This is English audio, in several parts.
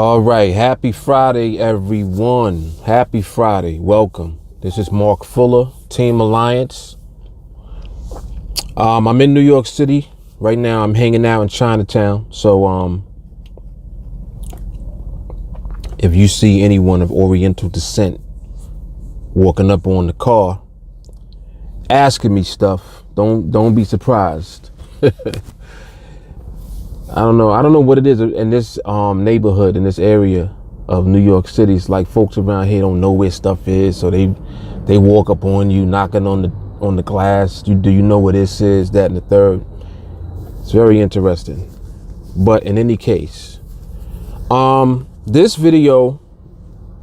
All right, happy Friday, everyone. Happy Friday. Welcome. This is Mark Fuller, TeamAlliance. I'm in New York City right now. I'm hanging out in Chinatown. So, if you see anyone of Oriental descent walking up on the car, asking me stuff, don't be surprised. I don't know what it is in this neighborhood, in this area of New York City. It's like folks around here don't know where stuff is, so they walk up on you, knocking on the glass. Do you know what this is, that, and the third? It's very interesting. But in any case, this video,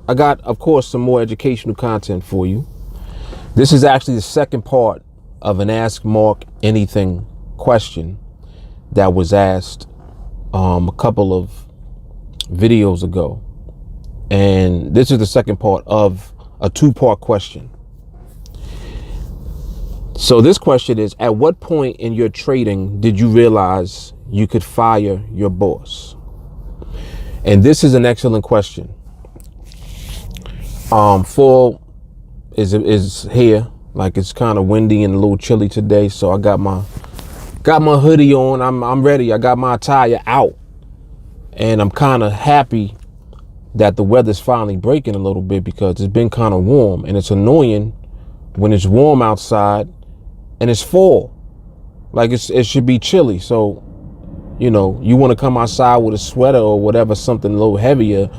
I got, of course, some more educational content for you. This is actually the second part of an Ask Mark Anything question that was asked a couple of videos ago. And this is the second part of a two-part question. So this question is, at what point in your trading did you realize you could fire your boss? And this is an excellent question. Fall is here. Like, it's kind of windy and a little chilly today, so I got my hoodie on. I'm ready. I got my attire out, and I'm kind of happy that the weather's finally breaking a little bit, because it's been kind of warm, and it's annoying when it's warm outside and it's fall. Like, it should be chilly. So, you know, you want to come outside with a sweater or whatever, something a little heavier,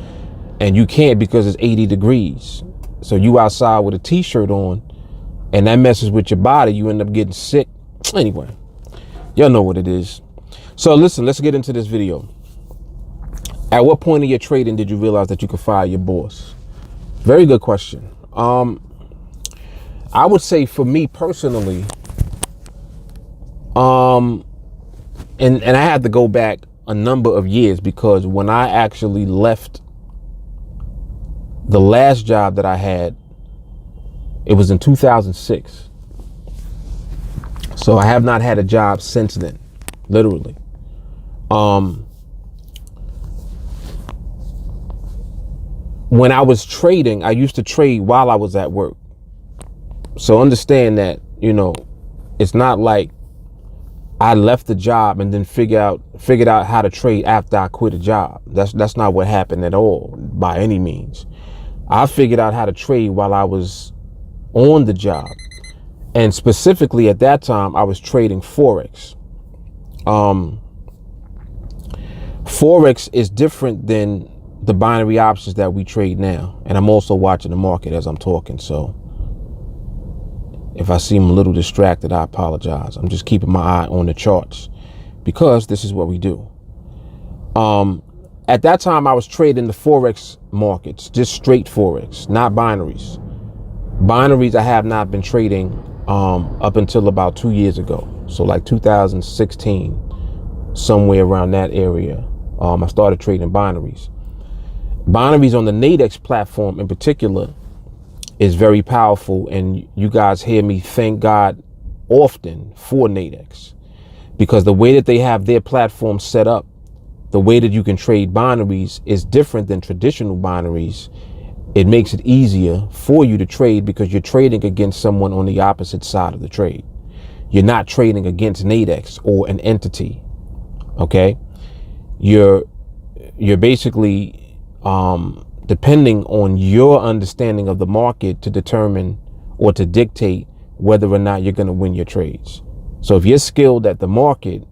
and you can't because it's 80 degrees. So you outside with a t-shirt on, and that messes with your body. You end up getting sick. Anyway, y'all know what it is. So listen, let's get into this video. At what point in your trading did you realize that you could fire your boss? Very good question. I would say for me personally, and I had to go back a number of years, because when I actually left the last job that I had, it was in 2006. So I have not had a job since then, literally. When I was trading, I used to trade while I was at work. So understand that, you know, it's not like I left the job and then figured out how to trade after I quit a job. That's not what happened at all, by any means. I figured out how to trade while I was on the job. And specifically at that time, I was trading Forex. Forex is different than the binary options that we trade now. And I'm also watching the market as I'm talking. So if I seem a little distracted, I apologize. I'm just keeping my eye on the charts, because this is what we do. At that time, I was trading the Forex markets, just straight Forex, not binaries. Binaries I have not been trading up until about 2 years ago. So like 2016, somewhere around that area, I started trading binaries. Binaries on the NADEX platform in particular is very powerful, and you guys hear me thank God often for NADEX, because the way that they have their platform set up, the way that you can trade binaries is different than traditional binaries. It makes it easier for you to trade because you're trading against someone on the opposite side of the trade. You're not trading against NADEX or an entity. Okay, you're basically depending on your understanding of the market to determine or to dictate whether or not you're going to win your trades. So if you're skilled at the market,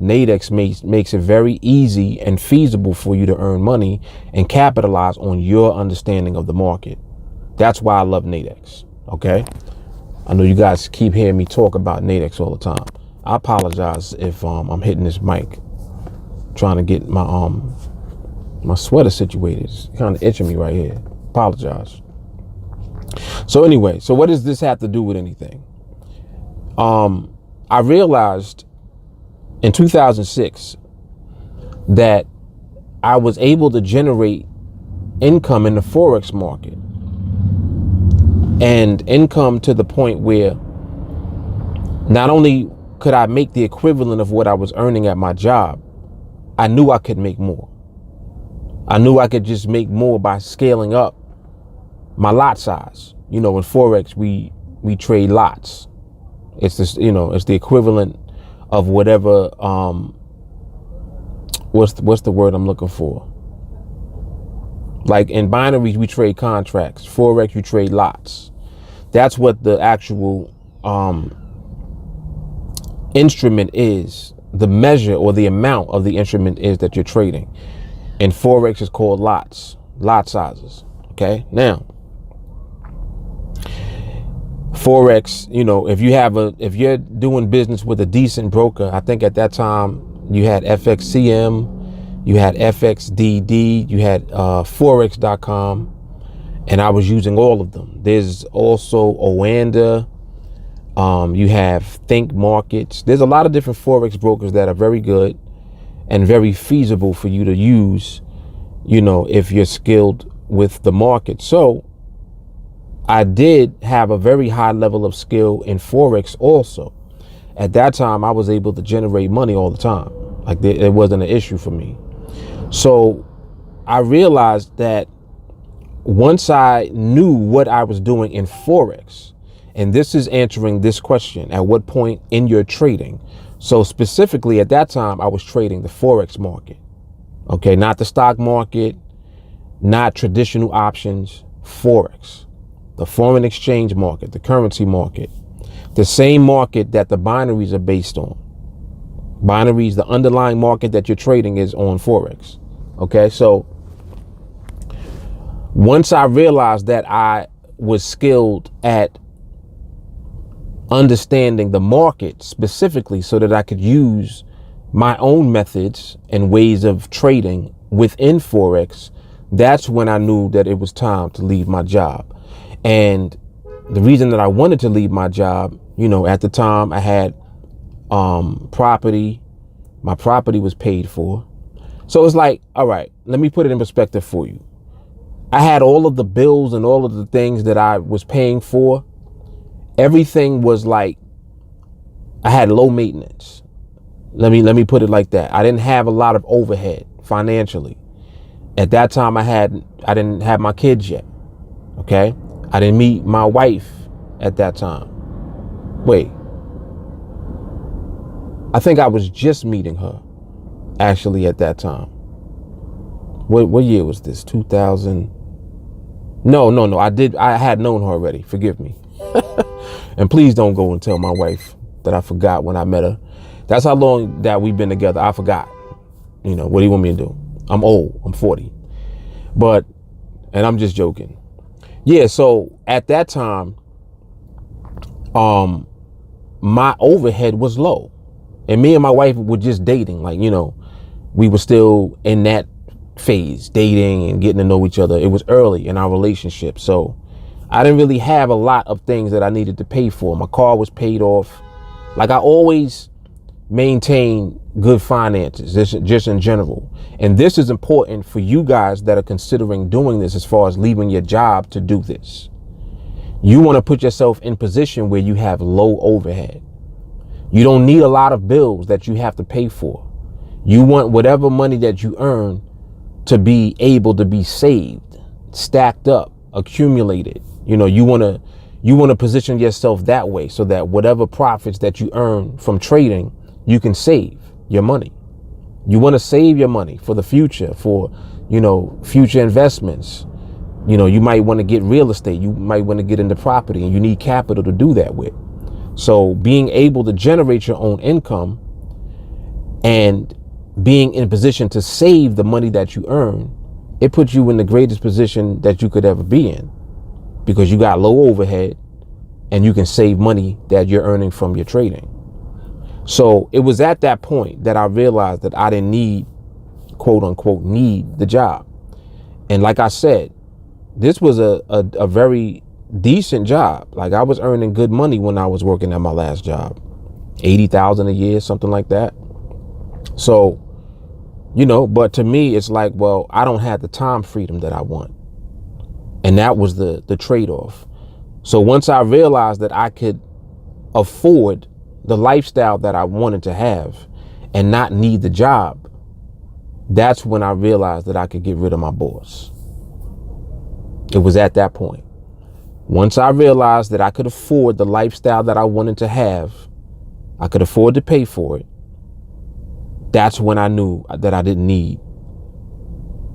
NADEX makes it very easy and feasible for you to earn money and capitalize on your understanding of the market. That's why I love NADEX. Okay, I know you guys keep hearing me talk about NADEX all the time. I apologize if I'm hitting this mic trying to get my sweater situated. It's kind of itching me right here. Apologize. So anyway, so what does this have to do with anything? I realized in 2006 that I was able to generate income in the Forex market, and income to the point where not only could I make the equivalent of what I was earning at my job, I knew I could make more. I knew I could just make more by scaling up my lot size. You know, in Forex, we trade lots. It's this, you know, it's the equivalent of whatever, what's the word I'm looking for? Like in binaries, we trade contracts. Forex, you trade lots. That's what the actual instrument is. The measure or the amount of the instrument is that you're trading. And Forex is called lots, lot sizes. Okay. Now, Forex, you know, if you're doing business with a decent broker, I think at that time you had FXCM, you had FXDD, you had Forex.com, and I was using all of them. There's also Oanda, you have Think Markets. There's a lot of different Forex brokers that are very good and very feasible for you to use, you know, if you're skilled with the market. So I did have a very high level of skill in Forex also. At that time, I was able to generate money all the time. Like it wasn't an issue for me. So I realized that once I knew what I was doing in Forex, and this is answering this question, at what point in your trading? So specifically at that time, I was trading the Forex market. Okay, not the stock market, not traditional options, Forex. The foreign exchange market, the currency market, the same market that the binaries are based on. Binaries, the underlying market that you're trading is on Forex. Okay, so once I realized that I was skilled at understanding the market specifically so that I could use my own methods and ways of trading within Forex, that's when I knew that it was time to leave my job. And the reason that I wanted to leave my job, you know, at the time I had property. My property was paid for. So it's like, all right, let me put it in perspective for you. I had all of the bills and all of the things that I was paying for. Everything was like, I had low maintenance. Let me put it like that. I didn't have a lot of overhead financially. At that time, I didn't have my kids yet. Okay. I didn't meet my wife at that time. Wait. I think I was just meeting her actually at that time. What year was this? 2000? No. I had known her already. Forgive me. And please don't go and tell my wife that I forgot when I met her. That's how long that we've been together. I forgot. You know, what do you want me to do? I'm old. I'm 40. And I'm just joking. Yeah, so at that time, my overhead was low. And me and my wife were just dating. Like, you know, we were still in that phase, dating and getting to know each other. It was early in our relationship. So I didn't really have a lot of things that I needed to pay for. My car was paid off. Like, I always maintain good finances, just in general. And this is important for you guys that are considering doing this as far as leaving your job to do this. You want to put yourself in position where you have low overhead. You don't need a lot of bills that you have to pay for. You want whatever money that you earn to be able to be saved, stacked up, accumulated. You know, you want to position yourself that way so that whatever profits that you earn from trading, you can save your money. You want to save your money for the future, for, you know, future investments. You know, you might want to get real estate. You might want to get into property, and you need capital to do that with. So being able to generate your own income and being in a position to save the money that you earn, it puts you in the greatest position that you could ever be in, because you got low overhead and you can save money that you're earning from your trading. So it was at that point that I realized that I didn't need, quote unquote, need the job. And like I said, this was a very decent job. Like, I was earning good money when I was working at my last job, 80,000 a year, something like that. So, you know, but to me, it's like, well, I don't have the time freedom that I want. And that was the trade-off. So once I realized that I could afford the lifestyle that I wanted to have and not need the job, That's when I realized that I could get rid of my boss. It was at that point. Once I realized that I could afford the lifestyle that I wanted to have, I could afford to pay for it, that's when I knew that I didn't need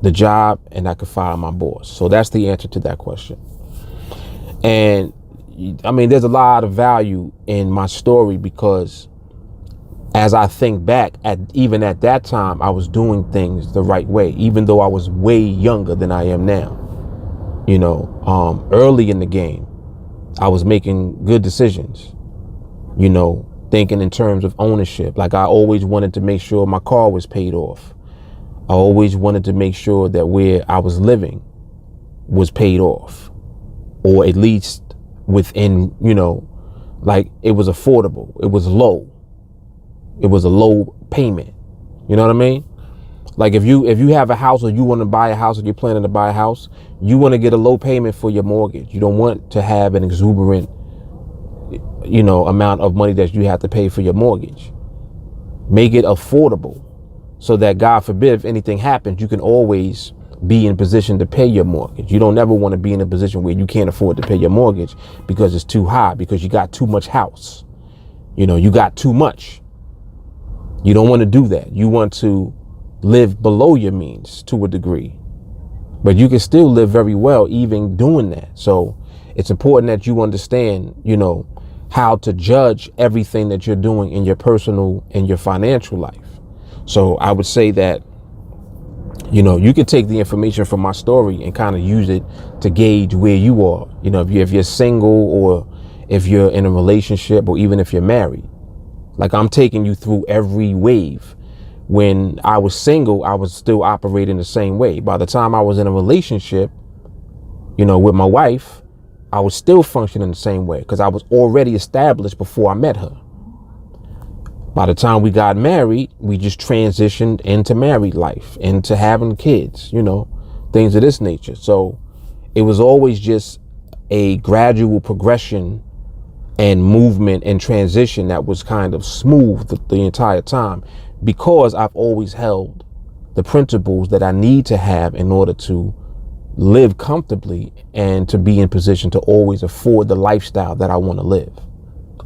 the job and I could fire my boss. So that's the answer to that question. And I mean, there's a lot of value in my story because as I think back, even at that time, I was doing things the right way, even though I was way younger than I am now. Early in the game, I was making good decisions, thinking in terms of ownership. Like I always wanted to make sure my car was paid off. I always wanted to make sure that where I was living was paid off, or at least within, like it was affordable. It was low. It was a low payment. You know what I mean? Like if you have a house or you want to buy a house or you're planning to buy a house, you want to get a low payment for your mortgage. You don't want to have an exuberant, amount of money that you have to pay for your mortgage. Make it affordable so that God forbid if anything happens, you can always be in position to pay your mortgage. You don't ever want to be in a position where you can't afford to pay your mortgage because it's too high, because you got too much house. You got too much. You don't want to do that. You want to live below your means to a degree, but you can still live very well even doing that. So it's important that you understand, how to judge everything that you're doing in your personal and your financial life. So I would say that, you could take the information from my story and kind of use it to gauge where you are. If you're single or if you're in a relationship or even if you're married. Like I'm taking you through every wave. When I was single, I was still operating the same way. By the time I was in a relationship, with my wife, I was still functioning the same way because I was already established before I met her. By the time we got married, we just transitioned into married life, into having kids, things of this nature. So it was always just a gradual progression and movement and transition that was kind of smooth the entire time, because I've always held the principles that I need to have in order to live comfortably and to be in position to always afford the lifestyle that I want to live.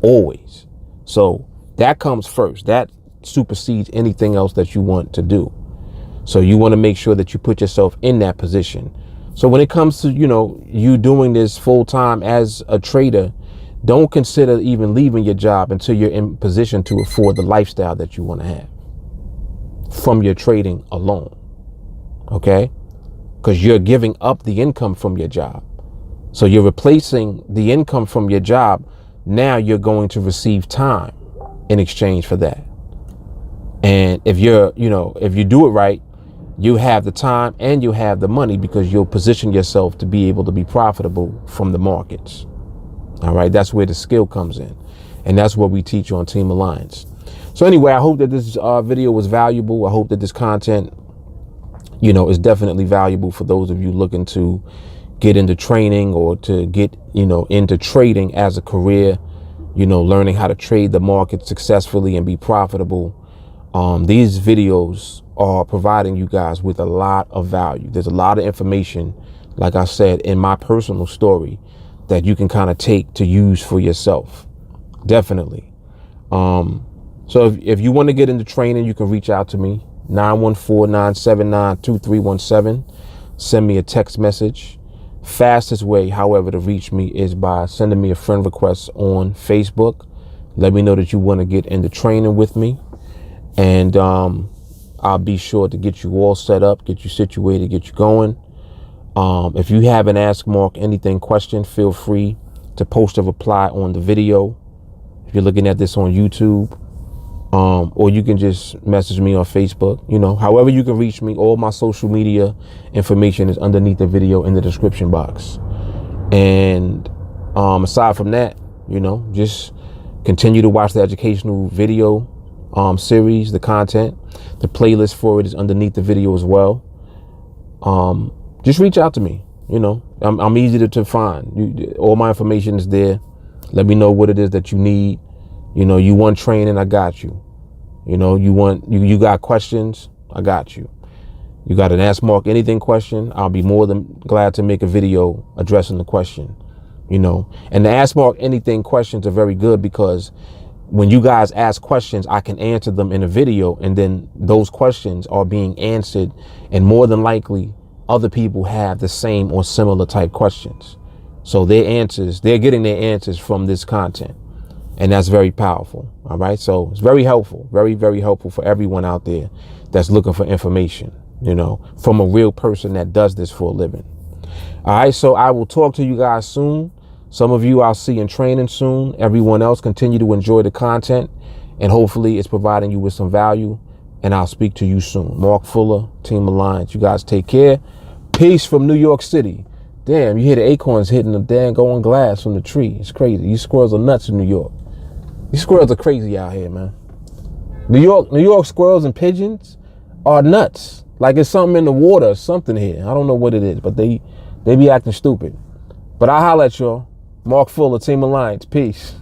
Always. So that comes first. That supersedes anything else that you want to do. So you want to make sure that you put yourself in that position. So when it comes to, you doing this full time as a trader, don't consider even leaving your job until you're in position to afford the lifestyle that you want to have from your trading alone. Okay? Because you're giving up the income from your job. So you're replacing the income from your job. Now you're going to receive time in exchange for that. And if if you do it right, you have the time and you have the money because you'll position yourself to be able to be profitable from the markets. All right. That's where the skill comes in. And that's what we teach on TeamAlliance. So anyway, I hope that this video was valuable. I hope that this content, is definitely valuable for those of you looking to get into training or to get, into trading as a career, learning how to trade the market successfully and be profitable. These videos are providing you guys with a lot of value. There's a lot of information, like I said, in my personal story that you can kind of take to use for yourself. Definitely. So if you want to get into training, you can reach out to me, 914-979-2317. Send me a text message. Fastest way, however, to reach me is by sending me a friend request on Facebook. Let me know that you want to get into training with me. And I'll be sure to get you all set up, get you situated, get you going. If you have an Ask Mark Anything question, feel free to post a reply on the video. If you're looking at this on YouTube, or you can just message me on Facebook, however you can reach me. All my social media information is underneath the video in the description box. And aside from that, just continue to watch the educational video series, the content. The playlist for it is underneath the video as well. Just reach out to me. I'm easy to find. All my information is there. Let me know what it is that you need. You want training, I got you. You got questions, I got you. You got an Ask Mark Anything question, I'll be more than glad to make a video addressing the question, you know. And the Ask Mark Anything questions are very good because when you guys ask questions, I can answer them in a video, and then those questions are being answered, and more than likely other people have the same or similar type questions. So they're getting their answers from this content. And that's very powerful. All right. So it's very helpful, very, very helpful for everyone out there that's looking for information, you know, from a real person that does this for a living. All right. So I will talk to you guys soon. Some of you I'll see in training soon. Everyone else, continue to enjoy the content, and hopefully it's providing you with some value. And I'll speak to you soon. Mark Fuller, TeamAlliance. You guys take care. Peace from New York City. Damn, you hear the acorns hitting the dang going glass from the tree. It's crazy. These squirrels are nuts in New York. These squirrels are crazy out here, man. New York squirrels and pigeons are nuts. Like it's something in the water or something here. I don't know what it is, but they be acting stupid. But I'll holler at y'all. Mark Fuller, TeamAlliance. Peace.